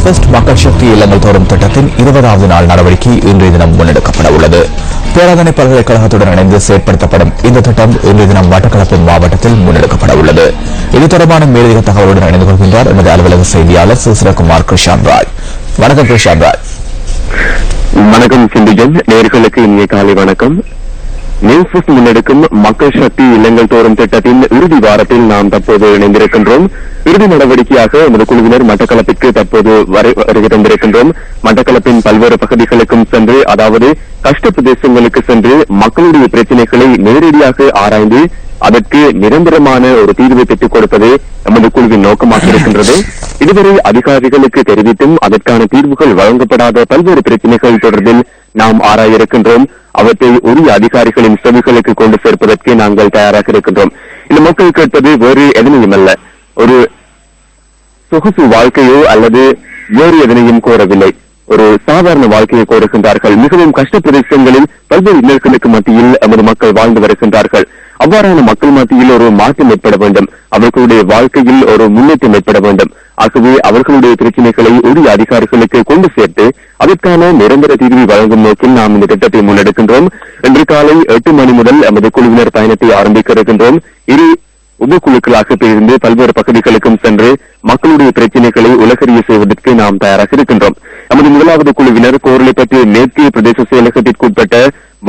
First மக்கள் சக்தி இல்லங்கள் தோறும் திட்டத்தின் 20வது நாள் நடவடிக்கை இன்றைய தினம் முன்னெடுக்கப்பட உள்ளது. பேராதனை பல்கலைக்கழகத்துடன் இணைந்து செயற்படுத்தப்படும் இந்த திட்டம் இன்றைய தினம் மட்டக்களப்பு மாவட்டத்தில் முன்னெடுக்கப்பட உள்ளது. இது தொடர்பான மேலதிக தகவலுடன் இணைந்து கொள்கின்றார் எமது அலுவலக செய்தியாளர் சிவசுரகுமார் கிருஷான்ராஜ். வணக்கம் கிருஷான்ராஜ். வணக்கம் சிந்திஜன், நேயர்களுக்கு இனிய காலை வணக்கம். நியூஸ் ஃபர்ஸ்ட் முன்னெடுக்கும் மக்கள் சக்தி இல்லங்கள் தோறும் திட்டத்தின் இறுதி வாரத்தில் நாம் தற்போது இணைந்திருக்கின்றோம். இறுதி நடவடிக்கையாக எமது குழுவினர் மட்டக்களப்பிற்கு தற்போது வருகை தந்திருக்கின்றோம். மட்டக்களப்பின் பல்வேறு பகுதிகளுக்கும் சென்று, அதாவது கஷ்ட பிரதேசங்களுக்கு சென்று மக்களுடைய பிரச்சனைகளை நேரடியாக ஆராய்ந்து அதற்கு நிரந்தரமான ஒரு தீர்வை பெற்றுக் கொடுப்பது நமது குழுவின் நோக்கமாக இருக்கின்றது. இதுவரை அதிகாரிகளுக்கு தெரிவித்தும் அதற்கான தீர்வுகள் வழங்கப்படாத பல்வேறு பிரச்சனைகள் தொடர்பில் நாம் ஆராய இருக்கின்றோம். அவற்றை உரிய அதிகாரிகளின் செவிகளுக்கு கொண்டு சேர்ப்பதற்கு நாங்கள் தயாராக இருக்கின்றோம். இந்த மக்கள் கேட்பது வேறு எதனையும் அல்ல, ஒரு சொகுசு வாழ்க்கையோ அல்லது வேறு எதனையும் கோரவில்லை. ஒரு சாதாரண வாழ்க்கையை கோருகின்றார்கள். மிகவும் கஷ்ட பிரதேசங்களில் பல்வேறு இன்னல்களுக்கு மத்தியில் நமது மக்கள் வாழ்ந்து வருகின்றார்கள். அவ்வாறான மக்கள் மத்தியில் ஒரு மாற்றம் ஏற்பட வேண்டும், அவர்களுடைய வாழ்க்கையில் ஒரு முன்னேற்றம் ஏற்பட வேண்டும். ஆகவே அவர்களுடைய பிரச்சனைகளை உரிய அதிகாரிகளுக்கு கொண்டு சேர்த்து அதற்கான நிரந்தர தீர்வை வழங்கும் நோக்கில் நாம் இந்த திட்டத்தை முன்னெடுக்கின்றோம். இன்று காலை 8 மணி முதல் நமது குழுவினர் பயணத்தை ஆரம்பிக்க இருக்கின்றோம். இரு உபக்குழுக்களாக பிரிந்து பல்வேறு பகுதிகளுக்கும் சென்று மக்களுடைய பிரச்சனைகளை உலகறிய செய்வதற்கு நாம் தயாராக இருக்கின்றோம். நமது முதலாவது குழுவினர் கோரளைப்பட்டு மேற்கு பிரதேச செயலகத்திற்குட்பட்ட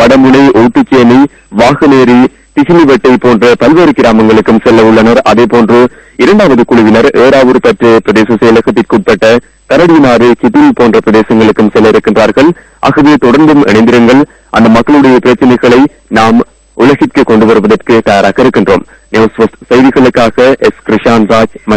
வடமுனை, ஓட்டுச்சேனை, வாகனேரி, திசிலிவட்டை போன்ற பல்வேறு கிராமங்களுக்கும் செல்ல உள்ளனர். அதே போன்று இரண்டாவது குழுவினர் ஏறாவூர் பற்று பிரதேச செயலகத்திற்குட்பட்ட கரடினாறு, கிபில் போன்ற பிரதேசங்களுக்கும் செல்ல இருக்கின்றார்கள். ஆகவே தொடர்ந்தும் இணைந்திருங்கள். அந்த மக்களுடைய பிரச்சனைகளை நாம் உலகிற்கு கொண்டு வருவதற்கு தயாராக இருக்கின்றோம். நியூஸ் ஃபர்ஸ்ட் செய்திகளுக்காக எஸ் கிருஷான்ராஜ்.